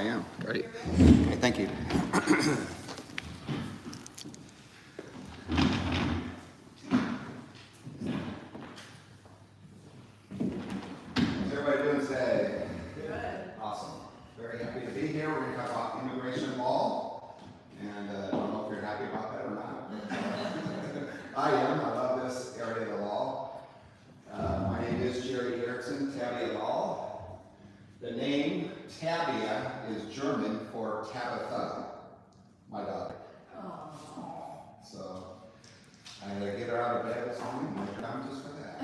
am. Great. Okay, thank you. How's everybody doing today? Good. Awesome. Very happy to be here. We're going to talk about immigration law. And I don't know if you're happy about that or not. I am. I love this area of the law. My name is Jerry Erickson, Tabea Law. The name Tabea is German for Tabitha, my daughter. So I had to get her out of bed this morning and come just for that.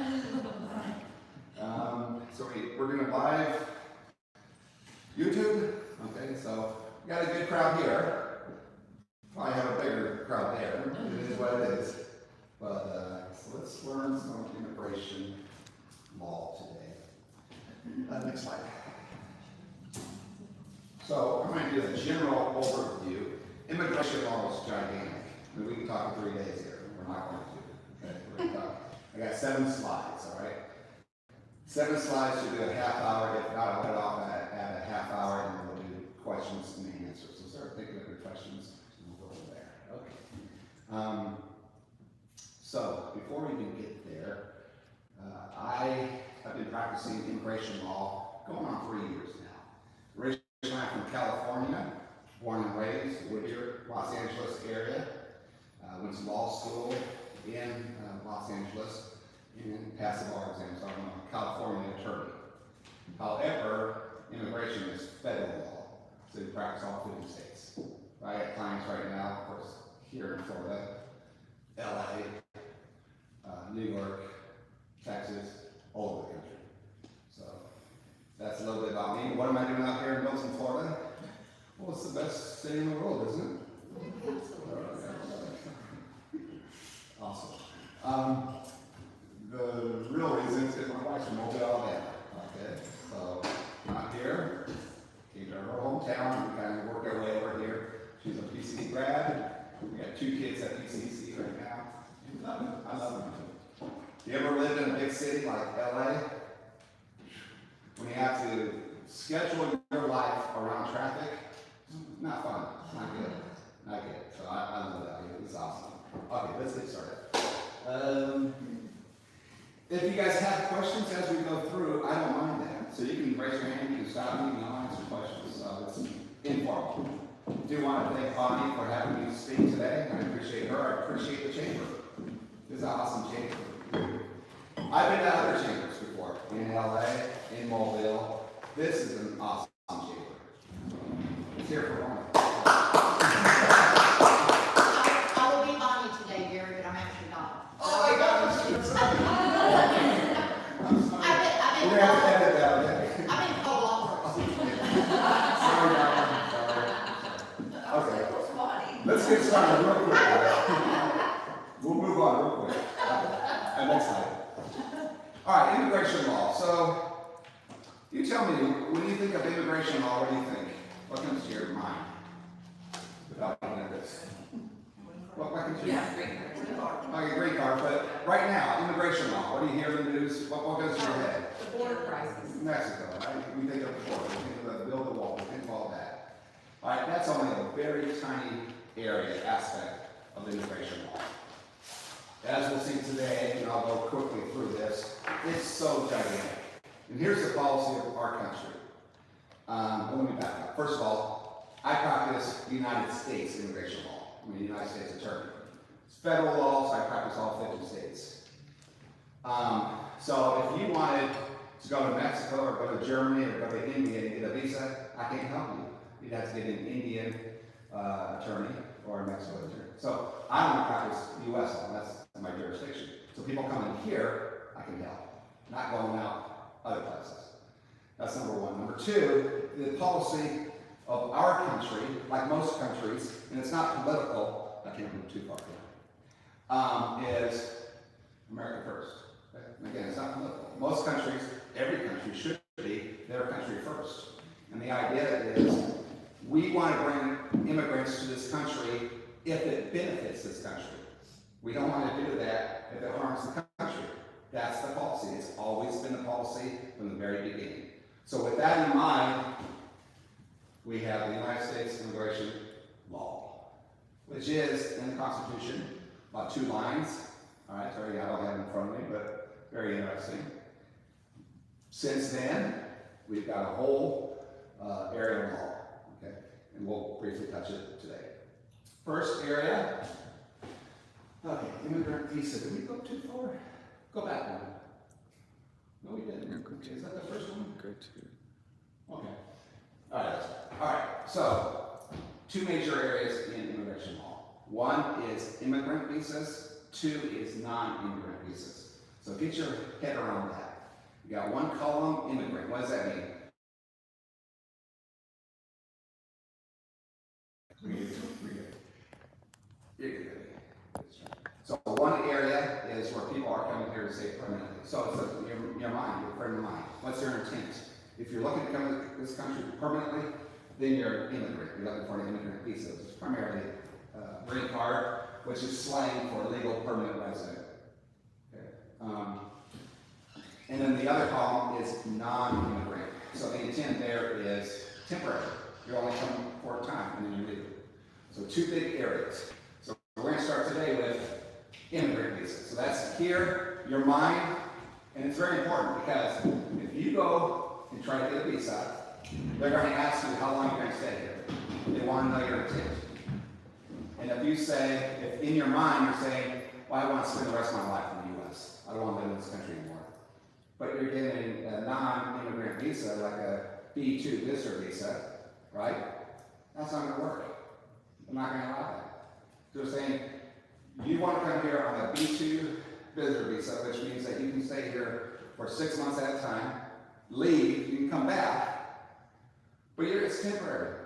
So we're doing live YouTube. Okay, so we got a good crowd here. Probably have a bigger crowd there. It is what it is. But so let's learn some immigration law today. Next slide. So I'm going to do a general overview. Immigration law is gigantic. I mean, we can talk for 3 days here. We're not going to. Okay? We're going to talk. I got 7 slides, all right? 7 slides to do a half hour. If not, I'll put it off at a half hour, and then we'll do questions and answers. So start thinking of your questions, and we'll go from there. Okay. So before we even get there, I have been practicing immigration law going on 3 years now. Originally, I'm from California, born and raised, Whittier, Los Angeles area. Went to law school in Los Angeles and passed the bar exam, so I'm a California attorney. However, immigration is federal law, so you practice all 50 states. I have clients right now, of course, here in Florida, LA, New York, Texas, all over the country. So that's a little bit about me. What am I doing out here in Milton, Florida? Well, it's the best city in the world, isn't it? Awesome. The real reason is because my wife's from Mobile, Alabama. Okay, so not here. Came to her hometown. We kind of worked our way over here. She's a PCC grad. We got 2 kids at PCC right now. I love them. You ever lived in a big city like LA? When you have to schedule your life around traffic, not fun, not good, not good. So I love that. It's awesome. Okay, let's get started. If you guys have questions as we go through, I don't mind that. So you can raise your hand, you can stop me, and I'll answer questions. So it's informal. I do want to thank Bonnie for having me speak today. I appreciate her. I appreciate the chamber. This is an awesome chamber. I've been to other chambers before, in LA, in Mobile. This is an awesome chamber. It's here for Bonnie. I will be Bonnie today, Gary, but I'm actually not. Oh my gosh! I've been called longer. Sorry, okay. Let's get started real quick. We'll move on real quick. Next slide. All right, immigration law. So, you tell me, when you think of immigration law, what do you think? What comes to your mind? Without looking at this. What comes to your mind? Like a green card, but right now, immigration law. What do you hear in the news? What goes to your head? The border crisis. Mexico, right? We think of the border, we think of the build the wall, we think of all that. All right, that's only a very tiny area, aspect of immigration law. As we'll see today, and I'll go quickly through this, it's so gigantic. And here's the policy of our country. Let me back up. First of all, I practice the United States immigration law. I'm a United States attorney. It's federal law, so I practice all 50 states. So if you wanted to go to Mexico or go to Germany or go to India and get a visa, I can't help you. You'd have to get an Indian attorney or a Mexico attorney. So I only practice U.S. law. That's my jurisdiction. So people coming here, I can help. Not going out other places. That's number one. Number two, the policy of our country, like most countries, and it's not political, I can't move too far here, is America first. Okay? And again, it's not political. Most countries, every country should be their country first. And the idea is we want to bring immigrants to this country if it benefits this country. We don't want to do that if it harms the country. That's the policy. It's always been the policy from the very beginning. So with that in mind, we have the United States immigration law, which is in the Constitution, about 2 lines. All right, sorry, I don't have it in front of me, but very interesting. Since then, we've got a whole area of law, okay? And we'll briefly touch it today. First area, okay, immigrant visa. Did we go too far? Go back one. No, we didn't. Okay, is that the first one? Go to. Okay. All right. So 2 major areas in immigration law. One is immigrant visas. 2 is non-immigrant visas. So get your head around that. You got one column, immigrant. What does that mean? You're good. So one area is where people are coming here to stay permanently. So it's your mind, your frame of mind. What's your intent? If you're looking to come to this country permanently, then you're an immigrant. You're looking for an immigrant visa. It's primarily green card, which is slang for legal permanent resident. Okay. And then the other column is non-immigrant. So the intent there is temporary. You're only coming for a time and then you leave. So 2 big areas. So we're going to start today with immigrant visa. So that's here, your mind, and it's very important because if you go and try to get a visa, they're going to ask you how long you're going to stay here. They want to know your intent. And if you say, if in your mind you're saying, well, I want to spend the rest of my life in the U.S. I don't want to live in this country anymore. But you're getting a non-immigrant visa, like a B2 visitor visa, right? That's not going to work. I'm not going to allow that. They're saying, you want to come here on a B2 visitor visa, which means that you can stay here for 6 months at a time, leave, you can come back, but it's temporary.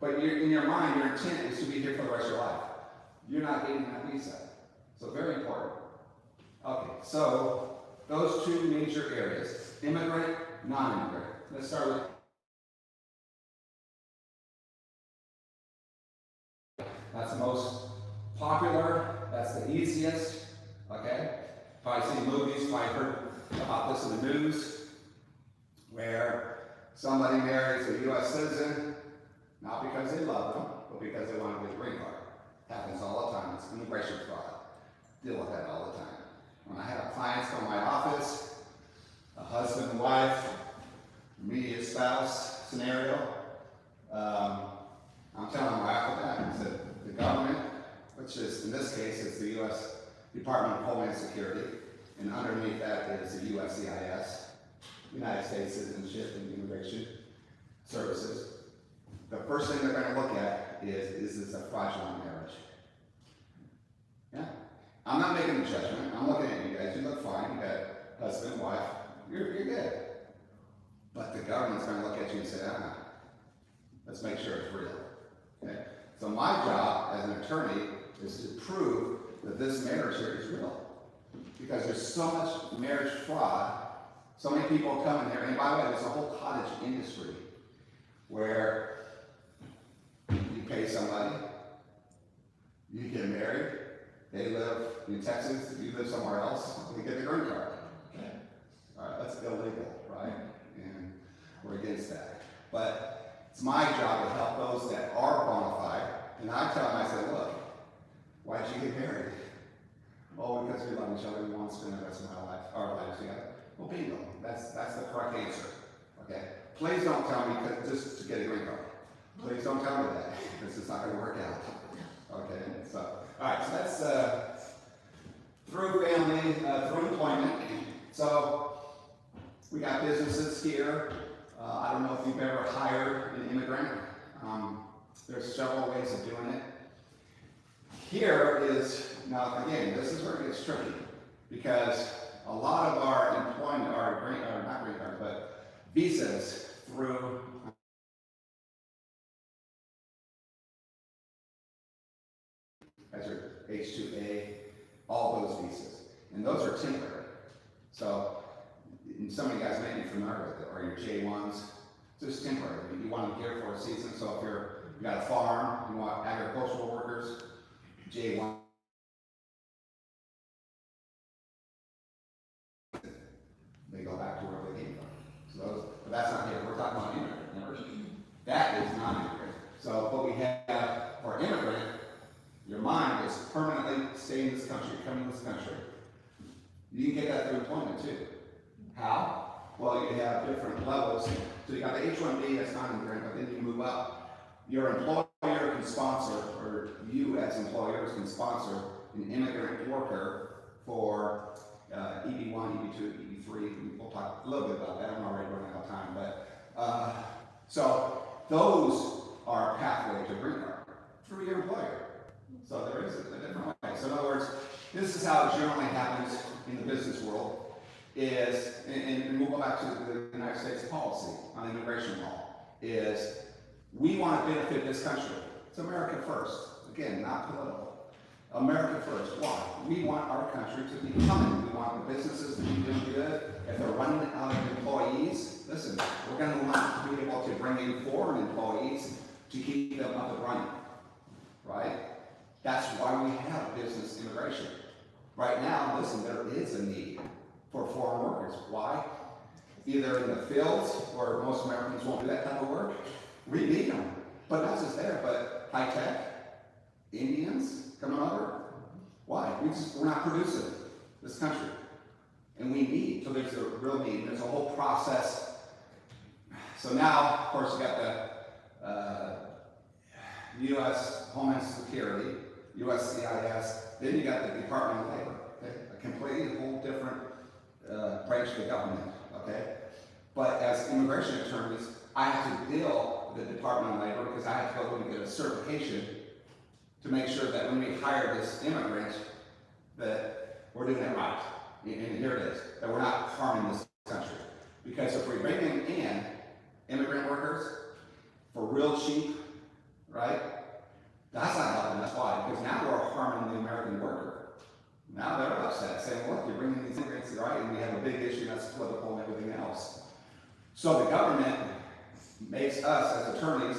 But in your mind, your intent is to be here for the rest of your life. You're not getting that visa. So very important. Okay, so those 2 major areas, immigrant, non-immigrant. Let's start with that's the most popular, that's the easiest, okay? Probably seen movies, probably heard about this in the news, where somebody marries a U.S. citizen, not because they love them, but because they want to get a green card. Happens all the time, it's immigration fraud. Deal with that all the time. When I have clients from my office, a husband and wife, immediate spouse scenario, I'm telling my wife that the government, which is in this case is the U.S. Department of Homeland Security, and underneath that is the USCIS, United States Citizenship and Immigration Services. The first thing they're going to look at is this a fraudulent marriage? Yeah. I'm not making a judgment. I'm looking at you guys. You look fine. You got husband, wife. You're good. But the government's going to look at you and say, let's make sure it's real. Okay? So my job as an attorney is to prove that this marriage here is real. Because there's so much marriage fraud, so many people come in there, and by the way, there's a whole cottage industry where you pay somebody, you get married, they live in Texas, you live somewhere else, you get the green card. Okay. All right, that's illegal, right? And we're against that. But it's my job to help those that are bona fide, and I tell them, I say, look, why'd you get married? Oh, because we love each other and we want to spend the rest of our lives together. Well, bingo, that's the correct answer. Okay? Please don't tell me just to get a green card. Please don't tell me that. This is not going to work out. Okay? So, all right. So that's through family, through employment. So we got businesses here. I don't know if you've ever hired an immigrant. There's several ways of doing it. Here is, now again, this is where it gets tricky because a lot of our employment, not green cards, but visas through as your H-2A, all those visas. And those are temporary. So some of you guys may be familiar with it, or your J-1s, just temporary. You want them here for a season, so if you got a farm, you want agricultural workers, J-1. They go back to where they came from. So those, but that's not here. We're talking about immigrant. That is not immigrant. You can get that through employment too. How? Well, you have different levels. So you got the H-1B, that's non-immigrant, but then you move up. Your employer can sponsor, or you as employers can sponsor an immigrant worker for EB1, EB2, EB3. We'll talk a little bit about that. I'm already running out of time, but so those are a pathway to green card through your employer. So there is a different way. So in other words, this is how it generally happens in the business world. Is, and we'll go back to the United States policy on immigration law, is we want to benefit this country. It's America first. Again, not political. America first. Why? We want our country to be humming. We want the businesses to be doing good. If they're running out of employees, listen, we're going to want to be able to bring in foreign employees to keep them up and running. Right? That's why we have business immigration. Right now, listen, there is a need for foreign workers. Why? Either in the fields where most Americans won't do that type of work. We need them. But not just there, but high tech, Indians coming over. Why? We're not producing this country. And we need, so there's a real need. There's a whole process. So now, of course, you got the U.S. Homeland Security, USCIS, then you got the Department of Labor. Okay? A completely whole different branch of the government, okay? But as immigration attorneys, I have to deal with the Department of Labor because I have to go and get a certification to make sure that when we hire this immigrant, that we're doing it right. And here it is, that we're not harming this country. Because if we bring in immigrant workers for real cheap, right? That's not helping us. Why? Because now we're harming the American worker. Now they're upset, saying, look, you're bringing these immigrants, right? And we have a big issue that's political and everything else. So the government makes us, as attorneys,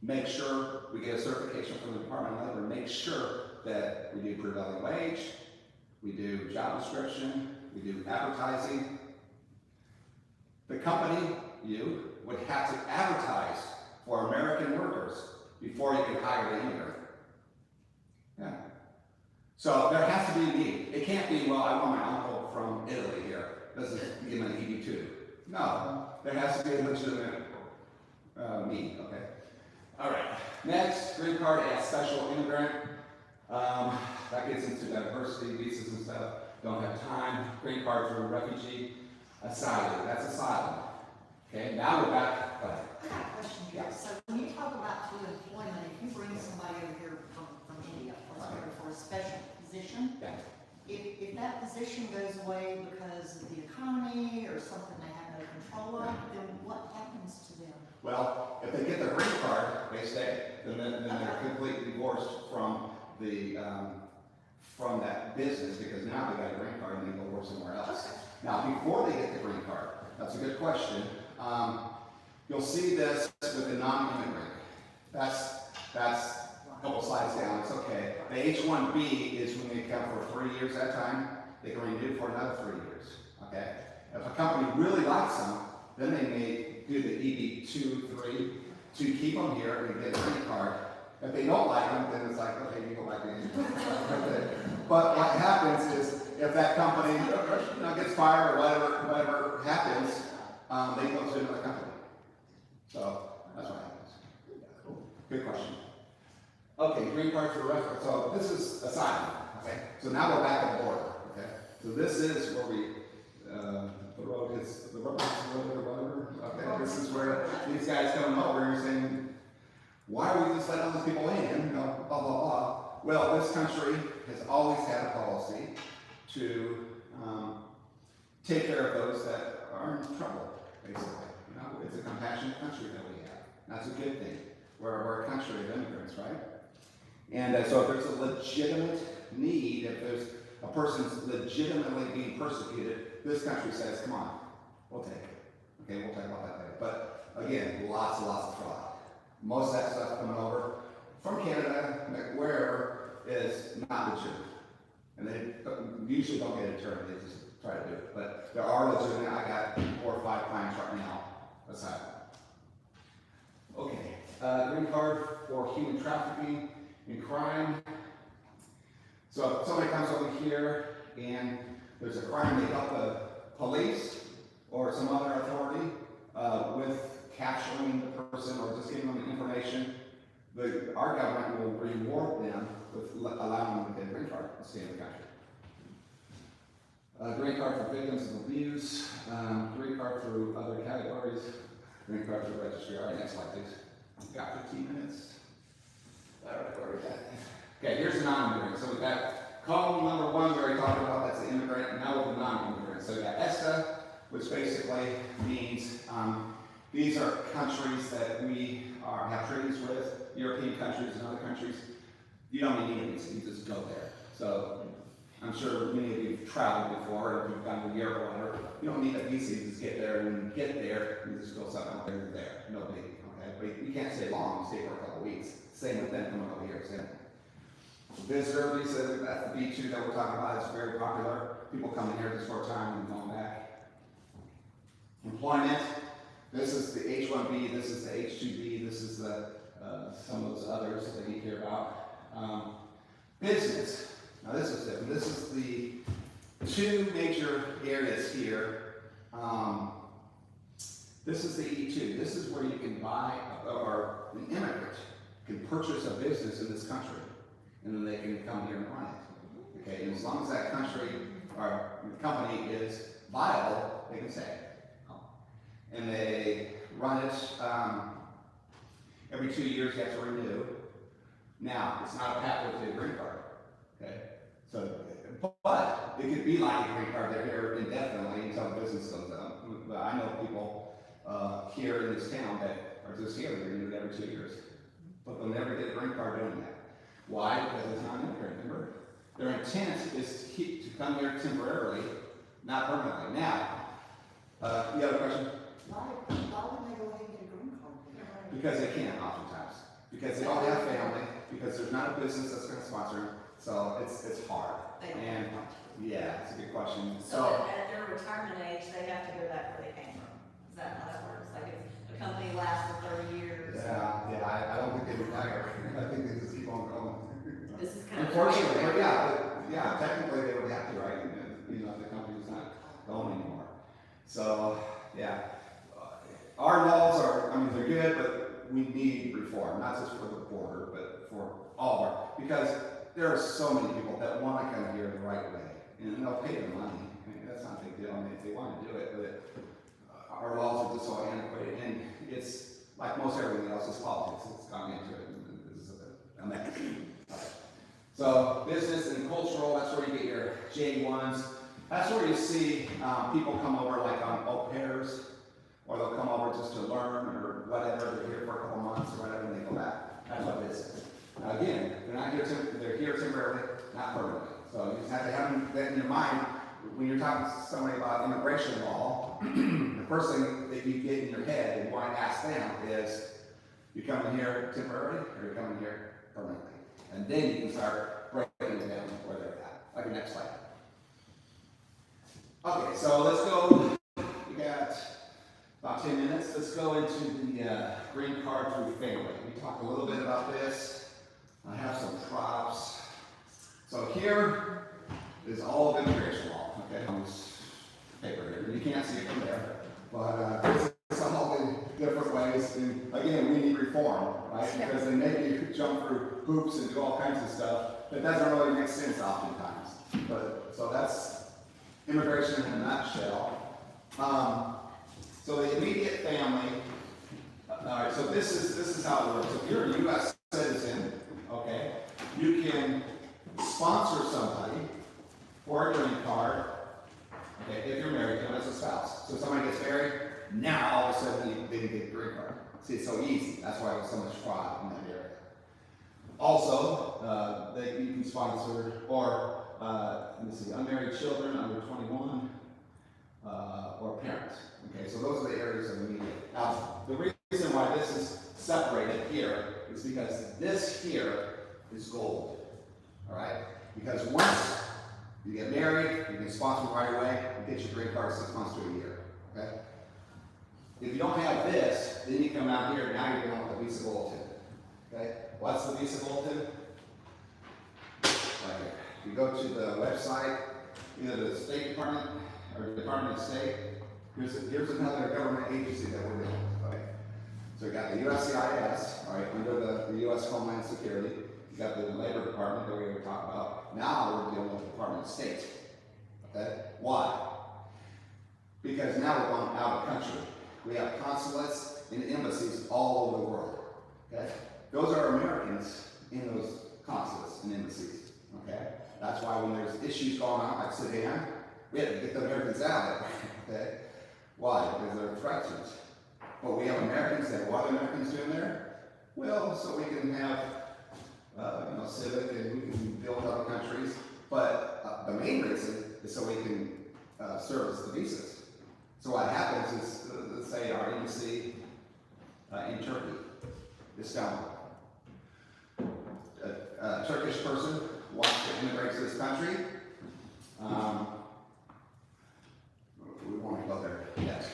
make sure we get a certification from the Department of Labor, make sure that we do prevailing wage, we do job description, we do advertising. The company, you, would have to advertise for American workers before you can hire the immigrant. Yeah. So there has to be a need. It can't be, well, I want my uncle from Italy here. This is give him an EB2. No, there has to be a legitimate need. Okay. All right. Next, green card as special immigrant. That gets into diversity, visas and stuff. Don't have time. Green card for a refugee. Asylum. That's asylum. Okay. Now we're back. I got a question here. So when you talk about through employment, if you bring somebody over here from India for a special position, Yeah. if that position goes away because of the economy or something they have no control of, then what happens to them? Well, if they get their green card, they stay. Then they're completely divorced from the from that business because now they got a green card and they go work somewhere else. Okay. Now, before they get the green card, that's a good question. You'll see this with the non-immigrant. That's a couple slides down. It's okay. The H-1B is when they come for 3 years at a time. They can renew for another 3 years. Okay. If a company really likes them, then they may do the EB2, 3 to keep them here and get a green card. If they don't like them, then it's like, okay, you go back to India. But what happens is, if that company gets fired or whatever happens, they go to another company. So that's what happens. Good question. Okay, green card for reference. So this is asylum. Okay. So now we're back at the border. Okay. So this is where we the road is or whatever. Okay. This is where these guys coming over and saying, why are we just letting all these people in? Blah blah blah. Well, this country has always had a policy to take care of those that are in trouble, basically. It's a compassionate country that we have. That's a good thing. We're a country of immigrants, right? And so if there's a legitimate need, if there's a person's legitimately being persecuted, this country says, come on, we'll take it. Okay, we'll talk about that later. But again, lots and lots of fraud. Most of that stuff coming over from Canada, wherever, is not legitimate. And they usually don't get a turn, they just try to do it. But there are legitimate, I got 4 or 5 clients right now, asylum. Okay, green card for human trafficking and crime. So if somebody comes over here and there's a crime, they help the police or some other authority with capturing the person or just giving them information. Our government will reward them with allowing them to get a green card and stay in the country. Green card for victims of abuse, green card for other categories, green card for registry. All right, next slide, please. We've got 15 minutes. All right, where are we at? Okay, here's the non-immigrant. So we've got column number 1 we already talked about, that's the immigrant, and now with the non-immigrant. So we've got ESTA, which basically means these are countries that we have treaties with, European countries and other countries. You don't need a visa, you just go there. So I'm sure many of you have traveled before, or if you've gone to Europe or whatever, you don't need a visa, you just get there, and when you get there, you just go something out there, no big, okay? But you can't stay long, you stay for a couple of weeks. Same with them coming over here, same. Visitor visa, that's the B2 that we're talking about, it's very popular. People coming here just for a time and going back. Employment, this is the H1B, this is the H2B, this is the some of those others that you hear about. Business, now this is different. This is the 2 major areas here. This is the E2. This is where you can buy, or an immigrant can purchase a business in this country, and then they can come here and run it. Okay, and as long as that country or company is viable, they can stay. And they run it every 2 years. You have to renew. Now, it's not a pathway to a green card. Okay, so but it could be like a green card. They're here indefinitely until the business goes up. But I know people here in this town that are just here. They renew it every 2 years, but they'll never get a green card doing that. Why? Because it's not an immigrant. Remember, their intent is to come here temporarily, not permanently. Now, you have a question? Why would they go ahead and get a green card? Because they can't, oftentimes. Because they all have family. Because there's not a business that's going to sponsor them. So it's hard. And yeah, it's a good question. So at their retirement age, they have to go back where they came from. Is that how that works? Like if the company lasts for 30 years? Yeah, I don't think they retire. I think they just keep on going. This is kind of. Unfortunately, but yeah, technically they would have to, right? You know, the company's not going anymore. So, yeah. Our laws are, I mean, they're good, but we need reform, not just for the border, but for all of our, because there are so many people that want to come here the right way, and they'll pay the money. I mean, that's not a big deal. I mean, if they want to do it, but our laws are just so antiquated, and it's like most everything else is politics. It's gone into it, and this is a mess. So, business and cultural, that's where you get your J1s. That's where you see people come over like on au pairs, or they'll come over just to learn or whatever. They're here for a couple months or whatever, and they go back. That's what this is. Now again, they're not here. They're here temporarily, not permanently. So you just have to have that in your mind when you're talking to somebody about immigration law. The first thing that you get in your head and you want to ask them is, "You coming here temporarily, or you coming here permanently?" And then you can start breaking them down where they're at. Like the next slide. Okay, so let's go. We got about 10 minutes. Let's go into the green card through family. We talked a little bit about this. I have some props. So here is all of immigration law. Okay, on this paper here. You can't see it from there, but this is all the different ways. And again, we need reform, right? Because they make you jump through hoops and do all kinds of stuff that doesn't really make sense oftentimes. But so that's immigration in a nutshell. So the immediate family. All right. So this is how it works. If you're a U.S. citizen, okay, you can sponsor somebody for a green card. Okay, if you're married, you know, as a spouse. So if somebody gets married, now all of a sudden they can get a green card. See, it's so easy. That's why there's so much fraud in that area. Also, you can sponsor, or let me see, unmarried children under 21, or parents. Okay, so those are the areas of the media. Now, the reason why this is separated here is because this here is gold. All right, because once you get married, you can sponsor right away and get your green card 6 months to a year. Okay. If you don't have this, then you come out here. Now you're going with the visa bulletin. Okay. What's the visa bulletin? Right here. You go to the website, either the State Department or Department of State. Here's another government agency that we're dealing with, okay? So you got the USCIS, all right, under the U.S. Homeland Security. You got the Labor Department that we were talking about. Now we're dealing with the Department of State, okay? Why? Because now we're going out of country. We have consulates and embassies all over the world, okay? Those are Americans in those consulates and embassies, okay? That's why when there's issues going on, like Sudan, we have to get the Americans out of it, okay? Why? Because they're threatened. But we have Americans there. What are Americans doing there? Well, so we can have, civic and we can build other countries. But the main reason is so we can service the visas. So what happens is, let's say our embassy in Turkey, Istanbul. A Turkish person wants to immigrate to this country. We won't go there yet.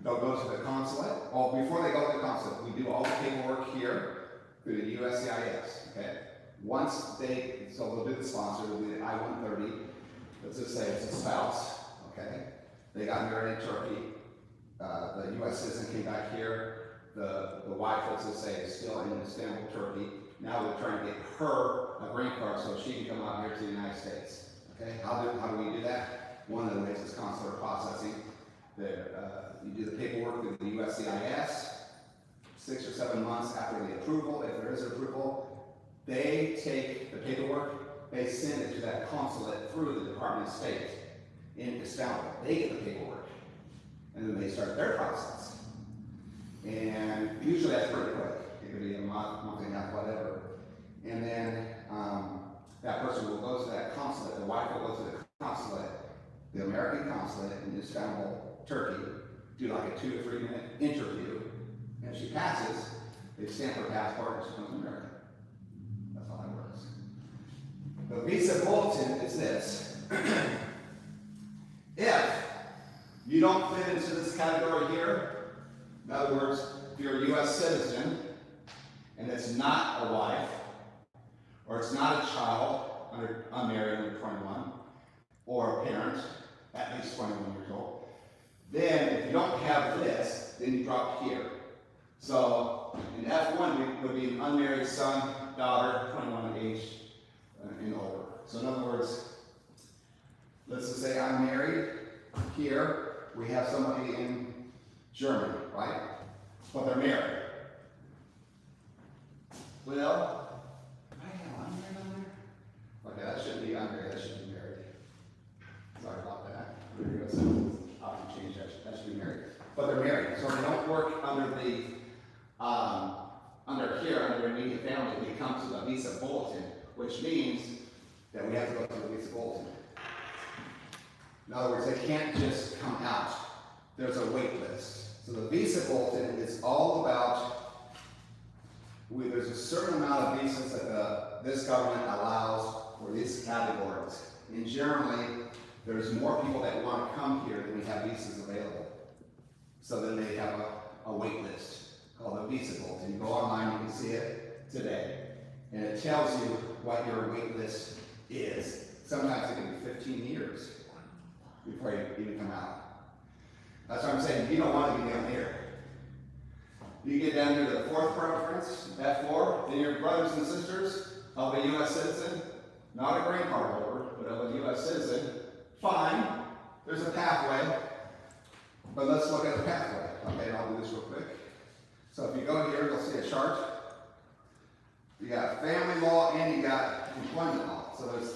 They'll go to the consulate. Well, before they go to the consulate, we do all the paperwork here through the USCIS. Okay. So they'll do the sponsor, they'll do the I-130. Let's just say it's a spouse. Okay. They got married in Turkey. The U.S. citizen came back here. The wife, let's just say, is still in Istanbul, Turkey. Now we're trying to get her a green card so she can come out here to the United States. Okay. How do we do that? One of the ways is consular processing. You do the paperwork with the USCIS. 6 or 7 months after the approval, if there is approval, they take the paperwork, they send it to that consulate through the Department of State in Istanbul. They get the paperwork, and then they start their process. And usually that's pretty quick. It could be a month and a half, whatever. And then that person will go to that consulate, the wife will go to the consulate, the American consulate in Istanbul, Turkey, do like a 2 to 3 minute interview, and if she passes, they stamp her passport and she becomes American. That's how that works. The visa bulletin is this. If you don't fit into this category here, in other words, if you're a U.S. citizen and it's not a wife, or it's not a child unmarried under 21, or a parent at least 21 years old, then if you don't have this, then you drop here. So in F1 would be an unmarried son, daughter, 21 age and older. So in other words, let's just say I'm married. Here we have somebody in Germany, right? But they're married. Well, I have unmarried on there? Okay, that shouldn't be unmarried, that should be married. Sorry about that. I can change that. That should be married. But they're married, so they don't work under the under immediate family. They come to the visa bulletin, which means that we have to go to the visa bulletin. In other words, they can't just come out. There's a wait list. So the visa bulletin is all about, there's a certain amount of visas that this government allows for these categories. And generally, there's more people that want to come here than we have visas available. So then they have a wait list called a visa bulletin. You go online, you can see it today. And it tells you what your wait list is. Sometimes it can be 15 years before you even come out. That's what I'm saying. You don't want to be down here. You get down here to the 4th preference, F4, then your brothers and sisters of a U.S. citizen, not a green card holder, but of a U.S. citizen, fine. There's a pathway. But let's look at the pathway. Okay, and I'll do this real quick. So if you go here, you'll see a chart. You got family law and you got employment law. So there's,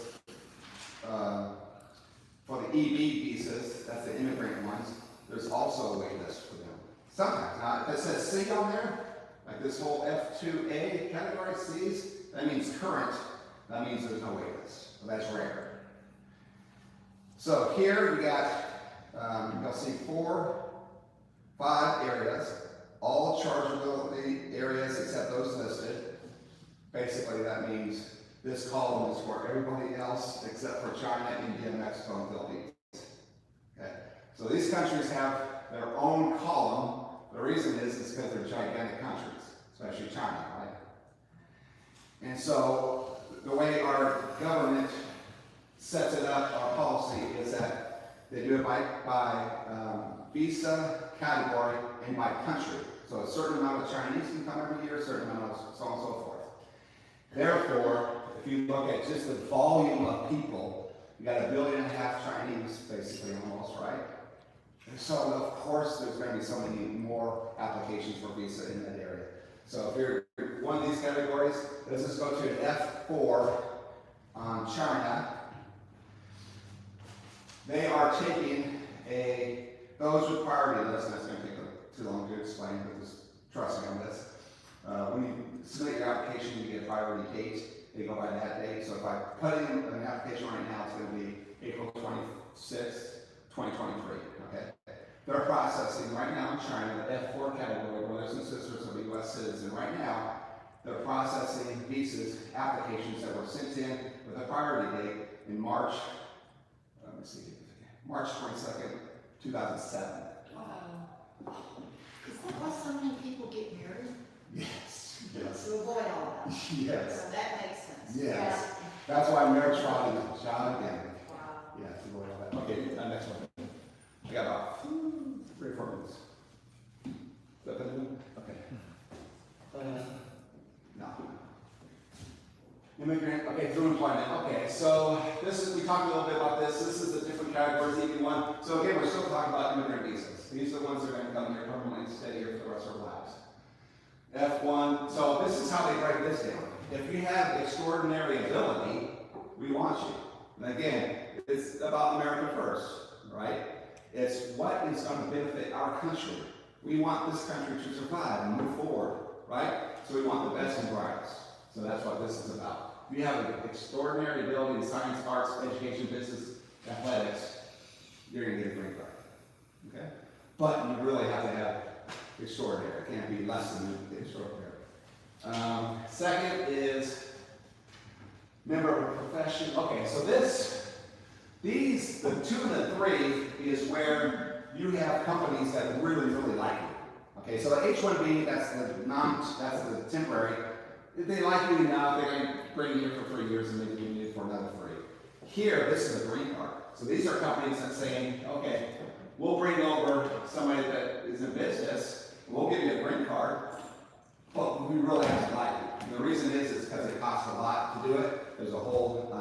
for the EB visas, that's the immigrant ones, there's also a wait list for them. Sometimes. Now, if it says C on there, like this whole F2A category, C's, that means current. That means there's no wait list. So that's rare. So here you got, you'll see 5 areas, all chargeability areas except those listed. Basically, that means this column is for everybody else except for China, India, Mexico, and Philippines. Okay. So these countries have their own column. The reason is because they're gigantic countries, especially China, right? And so the way our government sets it up, our policy is that they do it by visa category and by country. So a certain amount of Chinese can come every year, a certain amount of so on and so forth. Therefore, if you look at just the volume of people, you got 1.5 billion Chinese, basically, almost, right? And so, of course, there's going to be so many more applications for visa in that area. So if you're one of these categories, let's just go to an F4 on China. They are taking those with priority list, and that's going to take too long to explain, but just trust me on this. When you submit your application, you get a priority date. They go by that date. So if I put in an application right now, it's going to be April 26th, 2023. Okay. They're processing right now in China, the F4 category, brothers and sisters of a U.S. citizen. Right now, they're processing visas, applications that were sent in with a priority date in March. Let me see. March 22nd, 2007. Wow. Is that why so many people get married? Yes. Yes. To avoid all that. Yes. So that makes sense. Yes. That's why marriage fraud is shot again. Wow. Yeah, to avoid all that. Okay, next one. I got about 3 or 4 minutes. Is that better? Okay. No. Immigrant, okay, through employment. Okay, so we talked a little bit about this. This is the different categories, EB1. So again, we're still talking about immigrant visas. These are the ones that are going to come here permanently and stay here for the rest of our lives. F1, so this is how they break this down. If you have extraordinary ability, we want you. And again, it's about America first, right? It's what is going to benefit our country. We want this country to survive and move forward, right? So we want the best and brightest. So that's what this is about. If you have an extraordinary ability in science, arts, education, business, athletics, you're going to get a green card. Okay? But you really have to have extraordinary. It can't be less than extraordinary. Second is member of a profession. Okay, so these, the 2 and the 3 is where you have companies that really, really like you. Okay, so the H-1B, that's the temporary. If they like you enough, they're going to bring you here for 3 years and maybe you need it for another 3. Here, this is a green card. So these are companies that saying, okay, we'll bring over somebody that is in business, we'll give you a green card, but we really have to like you. And the reason is because it costs a lot to do it. There's a whole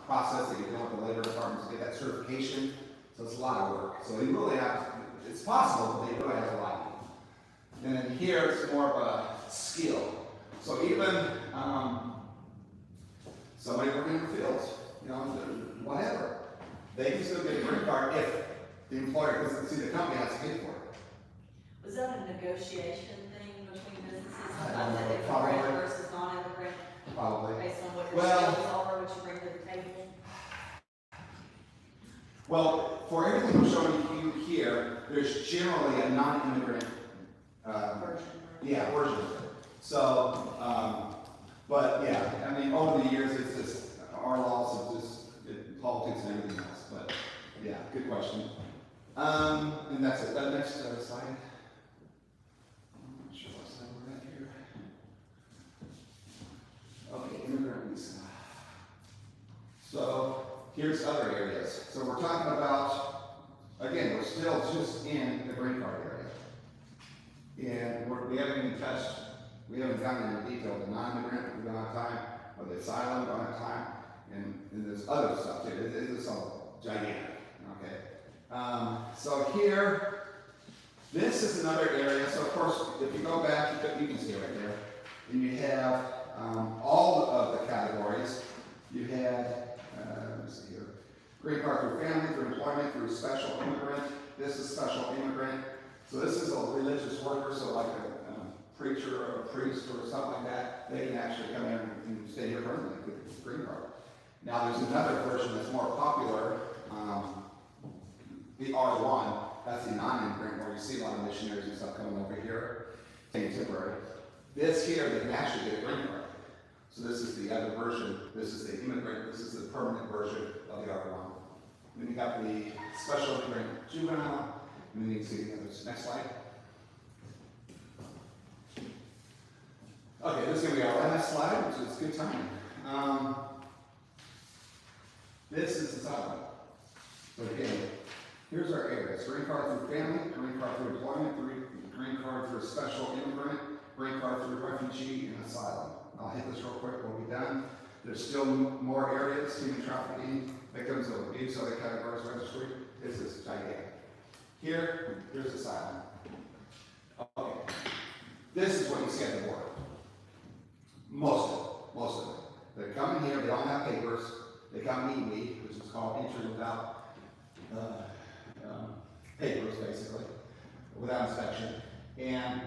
process that you do with the labor department to get that certification. So it's a lot of work. So you really have, it's possible, but you really have to like you. And then here, it's more of a skill. So even somebody working in the fields, whatever, they can still get a green card if the employer, because see, the company has to pay for it. Was that a negotiation thing between businesses? I don't Sometimes know, immigrant probably. versus non-immigrant, Probably. based on what your Well- skills are, what you bring to the table? Well, for everything I'm showing you here, there's generally a non-immigrant version of it. So, but yeah, I mean, over the years, it's just, our laws have just, politics and everything else, but yeah, good question. And that's it. That next slide. I'm not sure what slide we're at here. Okay, immigrant visa. So, here's other areas. So we're talking about, again, we're still just in the green card area. And we haven't even touched, we haven't gotten into detail the non-immigrant, we don't have time, or the asylum, we don't have time, and there's other stuff too. It's all gigantic, okay? So here, this is another area. So of course, if you go back, you can see it right there, and you have all of the categories. You had, let me see here, green card through family, through employment, through special immigrant. This is special immigrant. So this is a religious worker, so like a preacher or a priest or something like that, they can actually come in and stay here permanently with the green card. Now there's another version that's more popular, the R1, that's the non-immigrant, where you see a lot of missionaries and stuff coming over here, taking temporary. This here, they can actually get a green card. So this is the other version, this is the immigrant, this is the permanent version of the R1. Then you got the special immigrant juvenile, and then you can see the others. Next slide. Okay, this is going to be our last slide, which is good timing. This is asylum. So again, here's our areas: green card through family, green card through employment, green card through special immigrant, green card through refugee, and asylum. I'll hit this real quick, we'll be done. There's still more areas: human trafficking, victims of abuse, other categories registry. This is gigantic. Here's asylum. Okay. This is what you see at the border. Most of it. They come in here, they don't have papers, they come meet me, which is called entry without papers, basically, without inspection. And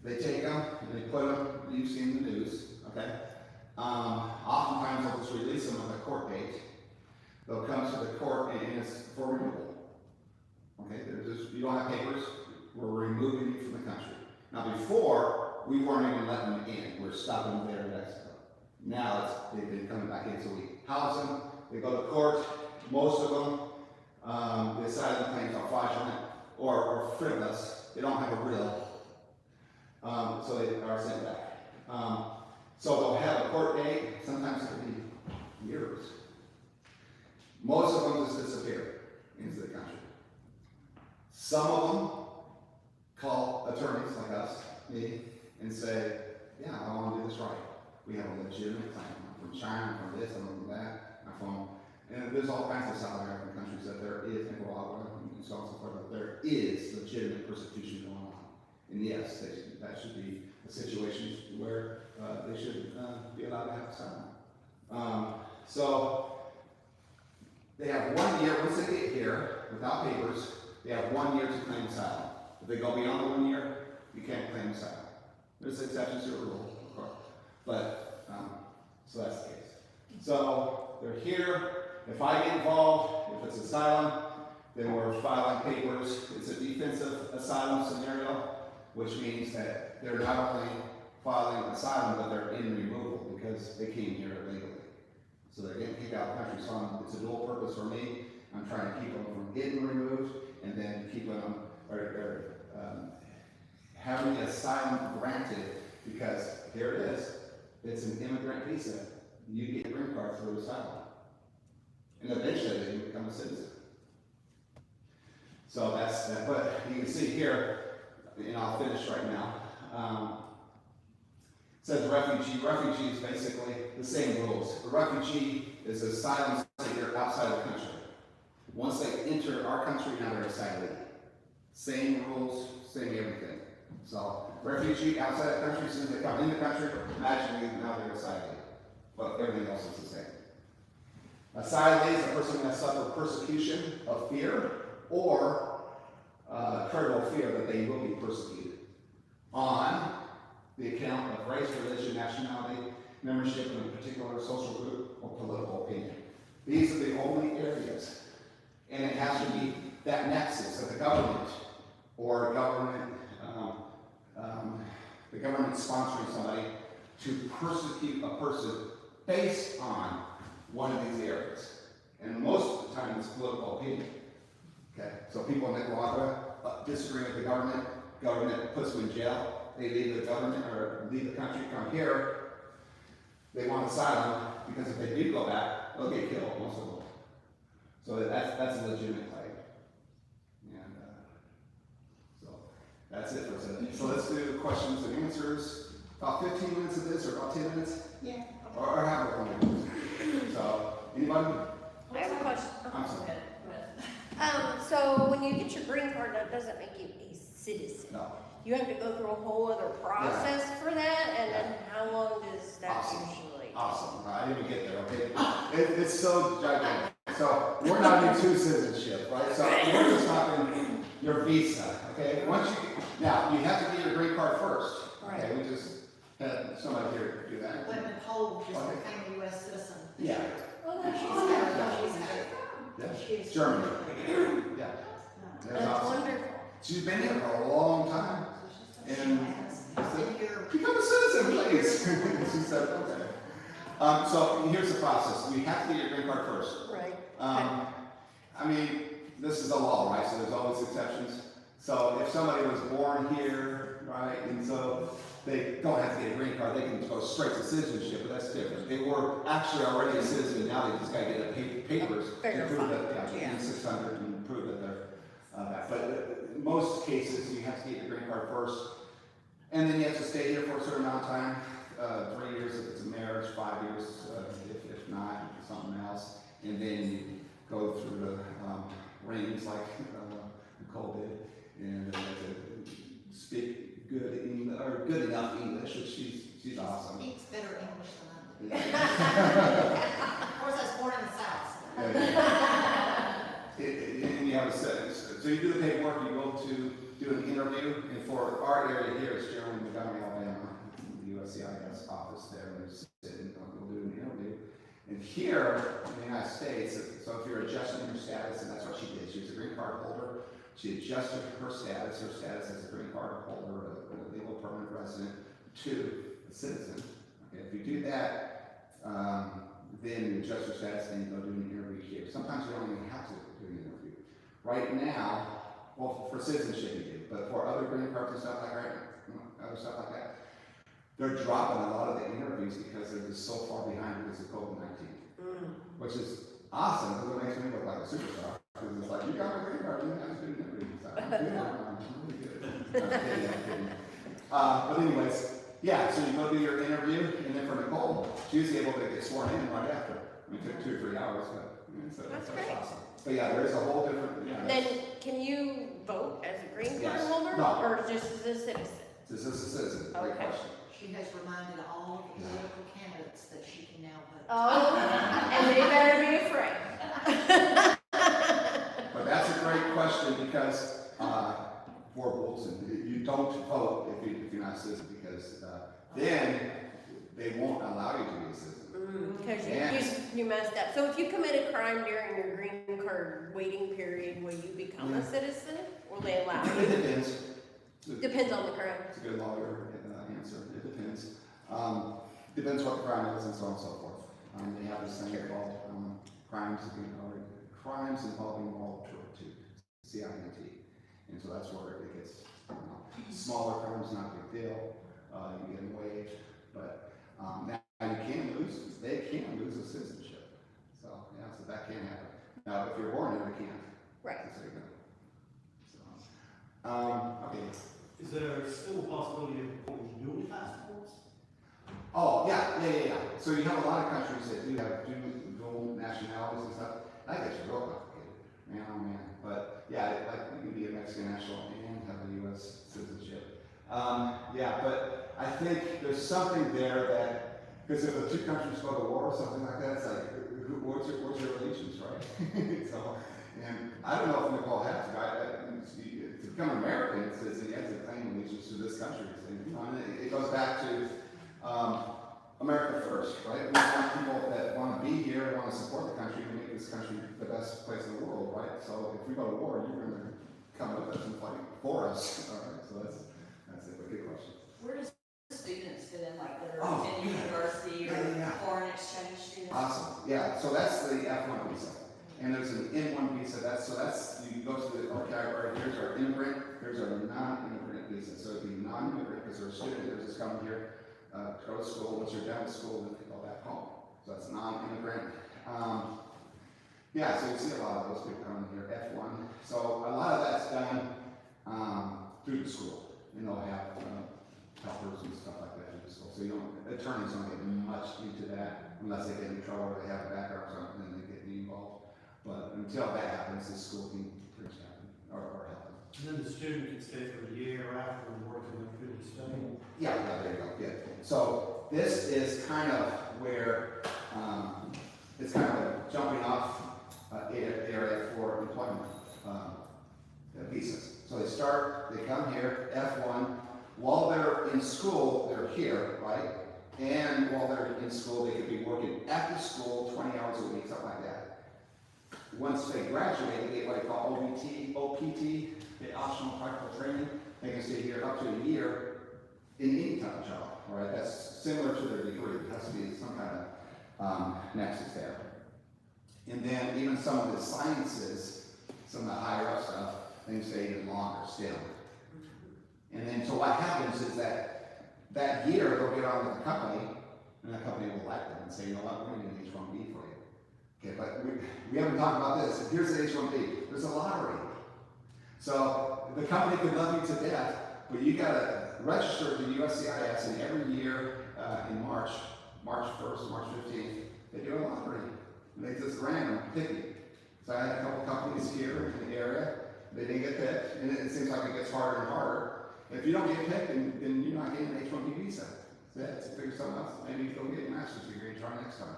they take them and they put them, you've seen the news, okay? Oftentimes they'll just release them on the court date. They'll come to the court and it's for removal. Okay, you don't have papers, we're removing you from the country. Now before, we weren't even letting them in, we're stopping them there in Mexico. Now they've been coming back in, so we house them, they go to court, most of them, the asylum claims are fraudulent or frivolous, they don't have a real, so they are sent back. So they'll have a court date, sometimes it can be years. Most of them just disappear into the country. Some of them call attorneys like us, me, and say, yeah, I want to do this right. We have a legitimate claim. I'm from China, I'm from this, I'm from that, I'm from, and there's all kinds of South American countries that there is, Nicaragua, and so on and so forth, but there is legitimate persecution going on. And yes, that should be a situation where they should be allowed to have asylum. So they have 1 year, once they get here, without papers, they have 1 year to claim asylum. If they go beyond the 1 year, you can't claim asylum. There's exceptions to the rule, of course. But, so that's the case. So, they're here. If I get involved, if it's asylum, then we're filing papers. It's a defensive asylum scenario, which means that they're not only filing asylum, but they're in removal because they came here illegally. So they're getting kicked out of the country. So it's a dual purpose for me. I'm trying to keep them from getting removed and then keeping them, having the asylum granted, because here it is. It's an immigrant visa. You get a green card through asylum. And eventually they become a citizen. So that's that. But you can see here, and I'll finish right now. It says refugee. Refugee is basically the same rules. A refugee is an asylum seeker outside the country. Once they enter our country, now they're asylee. Same rules, same everything. So, refugee outside the country, as soon as they come in the country, magically now they're asylee. But everything else is the same. Asylee is a person that suffered persecution of fear or credible fear that they will be persecuted on the account of race, religion, nationality, membership in a particular social group, or political opinion. These are the only areas. And it has to be that nexus of the government or the government sponsoring somebody to persecute a person based on one of these areas. And most of the time it's political opinion. Okay, so people in Nicaragua disagree with the government puts them in jail, they leave the government or leave the country, come here, they want asylum, because if they do go back, they'll get killed, most of them. So that's a legitimate claim. And so that's it for today. So let's do questions and answers. About 15 minutes of this, or about 10 minutes? Yeah. Or have a minute. So, anybody? I have a question. I'm sorry. So when you get your green card, that doesn't make you a citizen. No. You have to go through a whole other process for that, and then how long does that usually? Awesome. I didn't get there, okay? It's so gigantic. So, we're not into citizenship, right? So, we're just talking your visa, okay? Now, you have to get your green card first. Okay, we just had somebody here do that. When Nicole just became a U.S. citizen. Yeah. Oh, She's Germany. Yeah. That's Awesome. wonderful. She's been here for a long time. And Here. become a citizen, please. She said, okay. So here's the process. You have to get your green card first. Right. I mean, this is the law, right? So there's always exceptions. So if somebody was born here, right, and so they don't have to get a green card, they can go straight to citizenship, but that's different. They were actually already a citizen, now they just gotta get papers to prove that, Yeah. 600 and prove that they're, that. But in most cases, you have to get your green card first, and then you have to stay here for a certain amount of time, 3 years if it's a marriage, 5 years if not, something else. And then you go through the rings like Nicole did, and you have to speak good English, or good enough English, which she's awesome. Speaks better English than I do. Of course, I was born in the South. So. And you have a sentence. So you do the paperwork, you go to do an interview, and for our area here, it's generally Montgomery, Alabama, the USCIS office there, and you sit and go do an interview. And here in the United States, so if you're adjusting your status, and that's what she did, she was a green card holder, she adjusted her status as a green card holder, a legal permanent resident, to a citizen. Okay, if you do that, then you adjust your status and you go do an interview here. Sometimes you don't even have to do an interview. Right now, well, for citizenship you do, but for other green cards and stuff like that, other stuff like that, they're dropping a lot of the interviews because they're just so far behind because of COVID-19, which is awesome because it makes me look like a superstar. Because it's like, you got my green card, you have to do an interview. So I'm good, I'm really good. I'm kidding. But anyways, yeah, so you go do your interview, and then for Nicole, she was able to get sworn in right after. I mean, it took 2 or 3 hours, but so That's great. awesome. But yeah, there's a whole different, Then can you vote as a green card Yes. holder No. or just as a citizen? This is a citizen, great Okay. question. She has reminded all of the political candidates that she can now vote. Oh, and they better be afraid. But that's a great question because for Wilson, you don't vote if you're not a citizen because then they won't allow you to be a citizen. Because you messed up. So if you commit a crime during your green card waiting period, will you become a citizen? Will they allow It you? depends. Depends on the crime. It's a good lawyer answer. It depends. Depends what the crime is and so on and so forth. They have this thing called crimes involving moral turpitude, CIMT. And so that's where it gets, smaller crimes, not a big deal. You get them waived, but now they can lose a citizenship. So yeah, so that can happen. Now, if you're born here, they can't. Right. So you go. So, okay. Is there still a possibility of holding dual passports? Oh, yeah. So you have a lot of countries that do have dual nationalities and stuff. That gets real complicated, man, oh man. But yeah, like you can be a Mexican national and have a U.S. citizenship. Yeah, but I think there's something there that, because if the two countries go to war or something like that, it's like, what's your allegiance, right? So, and I don't know if Nicole has to become American, it says he has to claim allegiance to this country. And it goes back to America first, right? We want people that want to be here, want to support the country, and make this country the best place in the world, right? So if we go to war, you're going to come with us and fight for us. All right, so that's it. But good question. Where does students fit in, like that are in university or Yeah. foreign exchange students? Awesome. Yeah. So that's the F1 visa, and there's an N1 visa. So you go to the category. Here's our immigrant. Here's our non-immigrant visa. So if you're non-immigrant because they're a student, they're just coming here to go to school. Once you're done with school, then they go back home. So that's non-immigrant. Yeah. So you see a lot of those people coming here. F1. So a lot of that's done through the school, and they'll have helpers and stuff like that through the school. So attorneys don't get much into that unless they get in trouble or they have a background or something, then they get involved. But until that happens, the school can pretty much happen or help them. And then the student can stay for a year after and work in the study. Yeah, there you go. Yeah. So this is kind of where it's kind of a jumping off area for employment visas. So they come here, F1. While they're in school, they're here, right? And while they're in school, they could be working at the school 20 hours a week, something like that. Once they graduate, they get what they call OPT, the optional practical training. They can stay here up to a year in any type of job, all right? That's similar to their degree. It has to be some kind of nexus there. And then even some of the sciences, some of the higher up stuff, they can stay even longer still. And then so what happens is that that year, they'll get on with the company, and that company will elect them and say, you know what, we're gonna do an H-1B for you. Okay, but we haven't talked about this. Here's the H-1B. There's a lottery. So the company could love you to death, but you gotta register to USCIS, and every year in March 1st, March 15th, they do a lottery. And they just random pick you. So I had a couple companies here in the area. They didn't get picked, and it seems like it gets harder and harder. If you don't get picked, then you're not getting an H-1B visa. So yeah, to figure something else. Maybe you go get your master's degree and try next time.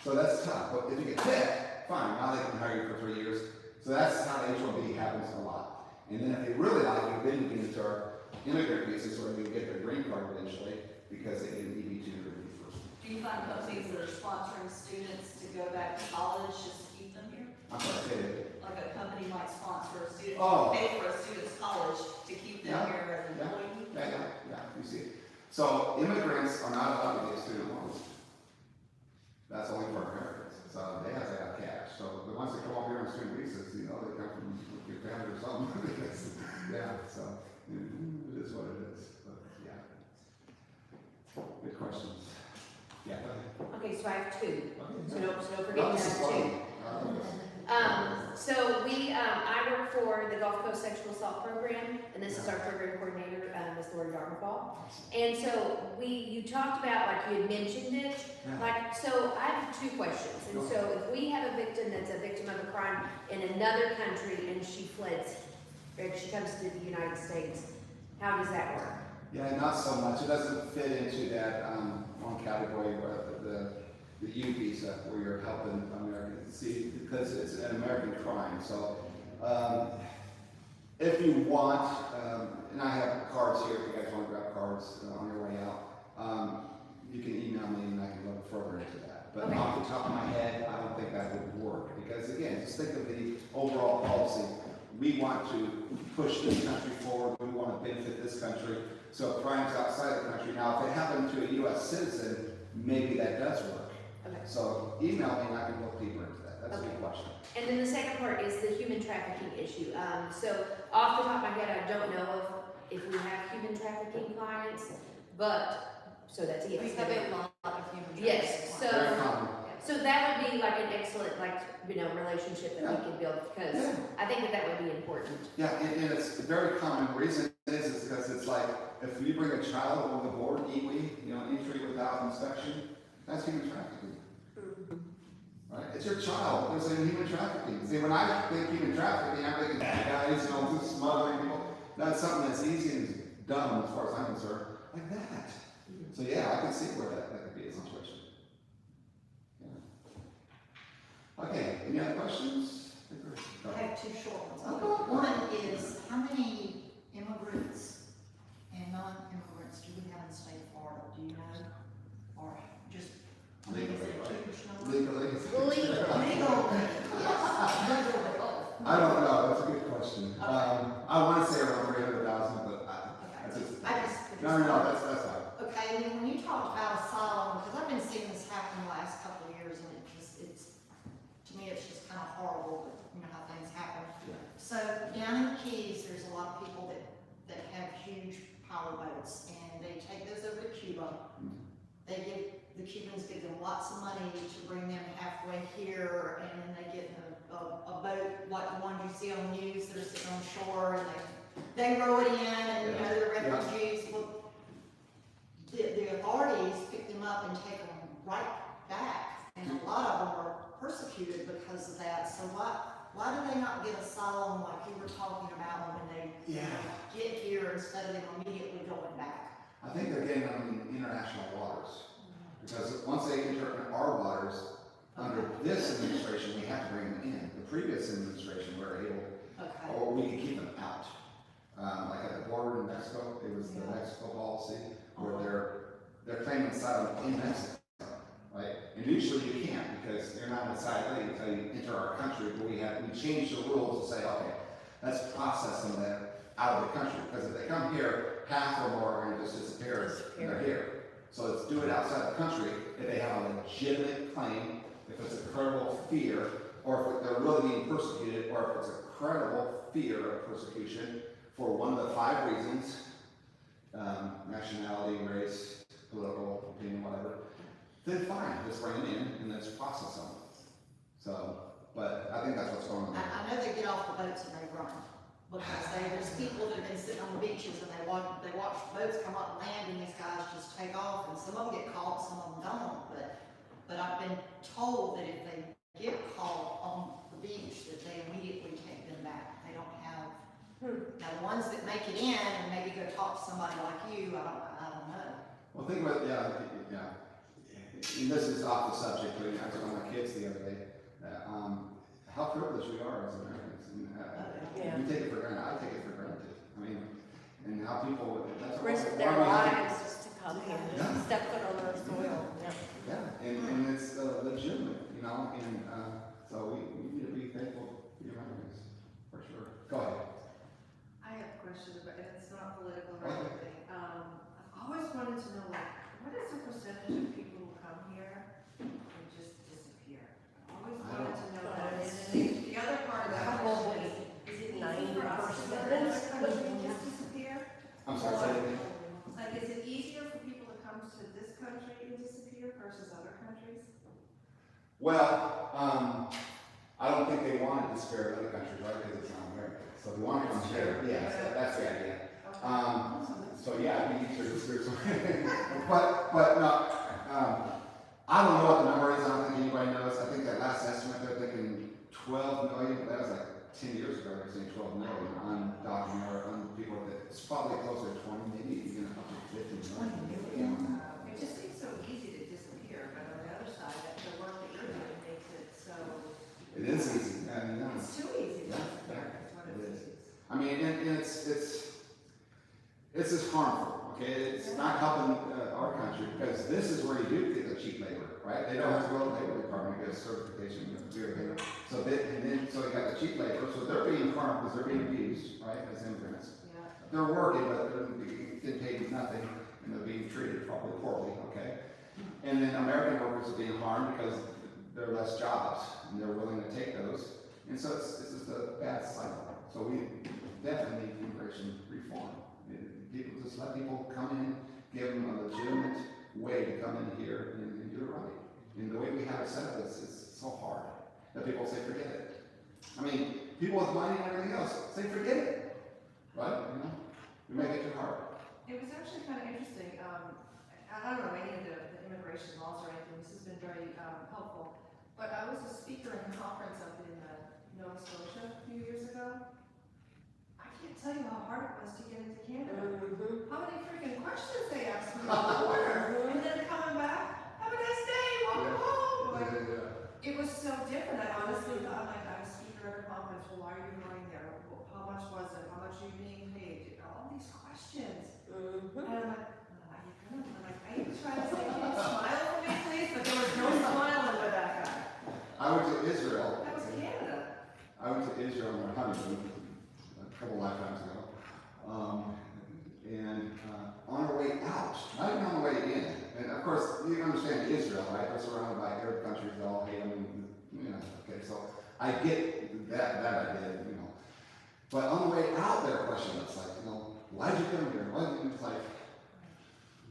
So that's tough. But if you get picked, fine. Now they can hire you for 3 years. So that's how the H-1B happens a lot. And then if they really like you, then you get into our immigrant visas where you get their green card eventually because they get an EB-2 degree first. Do you find companies that are sponsoring students to go back to college just to keep them here? I'm sorry, say it. Like a company might sponsor a student, Oh. pay for a student's college to keep them Yeah. here as an Yeah. employee? Yeah, you see it. So immigrants are not allowed to get student loans. That's only for Americans. So they have to have cash. So the ones that come over here on student visas, you know, they come from your family or something. Because, yeah, so it is what it is. But yeah. Good questions. Yeah. Go ahead. Okay, so I have two. Okay. So don't forget No, you this is have two. fun. So I work for the Gulf Coast Sexual Assault Program, and this is our program coordinator, Ms. Lori Darnfall. And so you talked about, like you had mentioned it, Yeah. like, so I have two questions. And so if we have a victim that's a victim of a crime in another country and she fled, or she comes to the United States, how does that work? Yeah, not so much. It doesn't fit into that one category where the U visa, where you're helping Americans. See, because it's an American crime. So if you want, and I have cards here if you guys want to grab cards on your way out, you can email me and I can look further into that. But Okay. off the top of my head, I don't think that would work. Because again, just think of the overall policy. We want to push this country forward. We want to benefit this country. So if crimes outside the country, now if it happened to a U.S. citizen, maybe that does work. Okay. So email me and I can look deeper into that. That's a good question. And then the second part is the human trafficking issue. So off the top of my head, I don't know of if we have human trafficking clients, but, so that's a yes. We have a lot of human. Yes, trafficking. Very common. So that would be like an excellent, like, relationship that we can build, because Yeah. I think that would be important. Yeah, and it's very common. The reason is because it's like, if you bring a child over the board, EWI, entry without inspection, that's human trafficking. Right? It's your child. It's in human trafficking. See, when I think human trafficking, I'm thinking bad guys, just smuggling people. That's something that's easy and dumb as far as I'm concerned. Like that. So yeah, I can see where that could be a situation. Yeah. Okay, any other questions? I have two short ones. One is, how many immigrants and non-immigrants do we have in the state of Florida? Do you know? Or just, I mean, is it a huge number? Legally? Legal, yes. I don't know. That's a good question. I want to say around 300,000, but that's just. No, that's fine. Okay, and then when you talked about asylum, because I've been seeing this happen the last couple of years, and to me, it's just kind of horrible, but you know how things happen. Yeah. So down in the Keys, there's a lot of people that have huge power boats, and they take those over to Cuba. The Cubans give them lots of money to bring them halfway here, and then they get a boat like the ones you see on the news that are sitting on shore, and they row it in, and they're refugees. Well, the authorities pick them up and take them right back, and a lot of them are persecuted because of that. So why do they not get asylum like you were talking about when they get here instead of them immediately going back? I think they're getting on the international waters. Because once they enter our waters, under this administration, we have to bring them in. The previous administration, we were able, or we could keep them out. Like at the border in Mexico, it was the Mexico policy, where they're claiming asylum in Mexico, right? And usually you can't, because you're not an asylum until you enter our country, but we changed the rules to say, okay, let's process them out of the country. Because if they come here, half or more are going to just disappear. And they're here. So let's do it outside the country if they have a legitimate claim, if it's a credible fear, or if they're really being persecuted, or if it's a credible fear of persecution for one of the 5 reasons, nationality, race, political opinion, whatever, then fine, let's bring them in and let's process them. So, but I think that's what's going on. I know they get off the boats and they run, because there's people that have been sitting on the beaches and they watch boats come up and land and these guys just take off, and some of them get caught, some of them don't, but I've been told that if they get caught on the beach, that they immediately take them back. They don't have, now the ones that make it in and maybe go talk to somebody like you, I don't know. Well, think about, yeah. And this is off the subject, but I told my kids the other day, how privileged we are as Americans. And, we take it for granted. I take it for granted. I mean, and how people, that's Risk what- their why we have to- lives just to come here, just to step foot on our soil. Yeah, and it's legitimate, you know, and so we need to be thankful for your memories, for sure. Go ahead. I have a question, but it's not political or Okay. anything. I've always wanted to know, like, what is the percentage of people who come here and just disappear? I've always wanted to know that. The other part of that question is it easy for us to go to another country and just disappear? I'm sorry, say it again. Like, is it easier for people to come to this country and disappear versus other countries? Well, I don't think they want to disparage other countries, right, because it's not America. So they want to come here, yeah, so that's the idea. So yeah, I think it's your disparage. but no, I don't know what the number is, I don't think anybody knows. I think that last estimate, they're thinking 12 million, that was like 10 years ago, they were saying 12 million undocumented or people that, it's probably closer to 20, maybe even up to 50 million. It just seems so easy to disappear, but on the other side, the work that you're doing makes it so, It is easy, I mean, it's too easy to Yeah, disappear, is what it it is. is. I mean, and it's just harmful, okay? It's not helping our country, because this is where you do get the cheap labor, right? They don't have to go to the labor department to get a certification, so you got the cheap labor, so they're being harmed because they're being abused, right, as immigrants. Yeah. They're working, but they're getting paid nothing, and they're being treated probably poorly, okay? And then American workers are being harmed because there are less jobs, and they're willing to take those, and so it's just a bad cycle. So we definitely need immigration reform. People, just let people come in, give them a legitimate way to come in here and do it right. And the way we have it set up is so hard that people say, forget it. I mean, people with money and everything else say, forget it. Right? You know? We make it too hard. It was actually kind of interesting. I don't know any of the immigration laws or anything. This has been very helpful. But I was a speaker at a conference up in Nova Scotia a few years ago. I can't tell you how hard it was to get into Canada. How many freaking questions they asked me on the border. And then coming back, have a nice day, welcome home. Like, it was so different. I honestly thought, like, I was a speaker at a conference. Well, why are you going there? How much was it? How much are you being paid? All these questions. And I'm like, are you trying to say, can you smile for me, please? But there was no smiling with that guy. I went to Israel. That was Canada. I went to Israel on a honeymoon a couple lifetimes ago. On our way out, not even on the way in. And of course, you understand Israel, right? They're surrounded by Arab countries that all hate them. You know, okay, so I get that idea, you know. But on the way out, their question was like, you know, why'd you come here? Why'd you? It's like,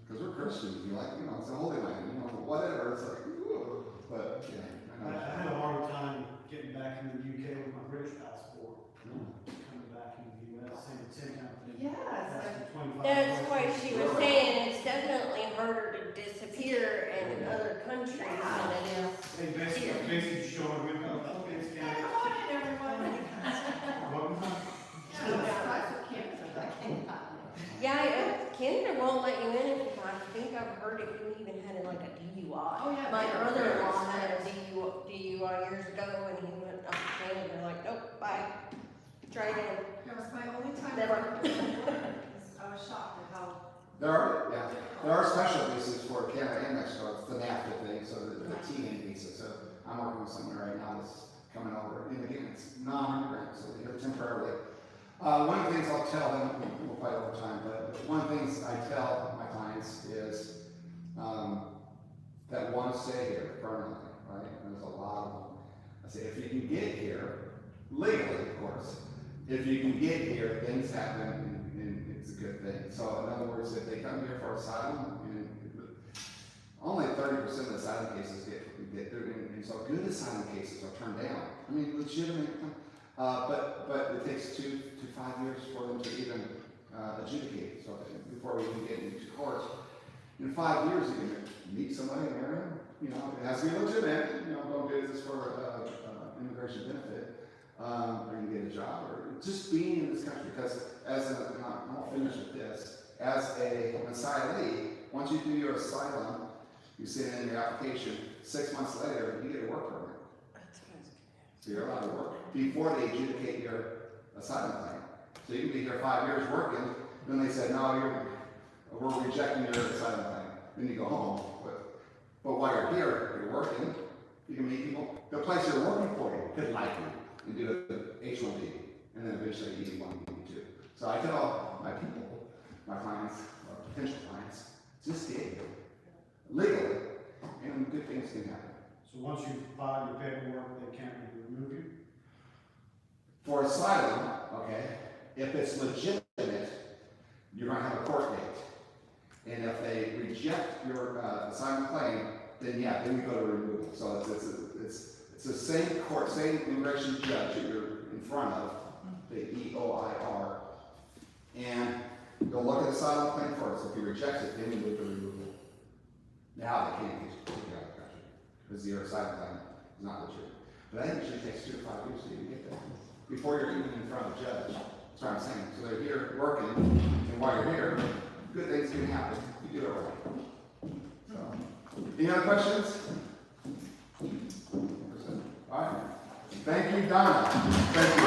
because we're Christians. You're like, you know, it's a holy land, you know, whatever. It's like, ooh. But yeah, I had a hard time getting back into the UK with my British passport. Coming back into the US, same kind of thing. Yes. That's 25 That's years. why she was saying it's definitely harder to disappear in other countries than it is. They basically showing we go, okay, it's Yeah, Canada. come on in, everyone. Welcome home. Yeah, that's nice of Canada. I can't. Yeah, Canada won't let you in if you, I think I've heard it, you even had like a DUI. Oh, yeah. My brother-in-law had a DUI years ago and he went up to Canada and like, nope, bye. Try again. That was my only time. Never. I was shocked at how. there are special visas for Canada and Mexico. It's the NAFTA thing, so the TN visa. So I'm working with someone right now that's coming over. And again, it's non-immigrant, so they're here temporarily. One of the things I'll tell them, we'll fight over time, but one of the things I tell my clients is that want to stay here permanently, right? And there's a lot of them. I say, if you can get here, legally, of course, if you can get here, things happen in it's a good thing. So in other words, if they come here for asylum, and only 30% of asylum cases get through, and so good asylum cases are turned down. I mean, legitimate, but it takes 2 to 5 years for them to even adjudicate. So before we even get into court, in 5 years you can meet somebody, marry them. You know, it has to be legitimate. You know, don't do this for immigration benefit, or you get a job, or just being in this country. Because I'll finish with this. As an asylee, once you do your asylum, you send in your application. 6 months later, you get a work permit. So you're allowed to work before they adjudicate your asylum claim. So you can be here 5 years working, then they said, no, we're rejecting your asylum claim. Then you go home. But while you're here, you're working, you can meet people. The place you're working for you could like you and do the H-1B, and then eventually E-1, E-2. So I tell my people, my clients, or potential clients, just get legally, and good things can happen. So once you file your paperwork, they can't remove you? For asylum, okay, if it's legitimate, you're going to have a court date. And if they reject your asylum claim, then yeah, then you go to removal. So it's the same court, same immigration judge that you're in front of, the EOIR, and they'll look at the asylum claim first. If you reject it, then you move to removal. Now they can't get you out of the country because your asylum claim is not legit. But that usually takes 2 to 5 years to even get there before you're even in front of the judge. That's what I'm saying. So they're here working, and while you're here, good things can happen. You do it right. So, any other questions? All right. Thank you, Donna. Thank you.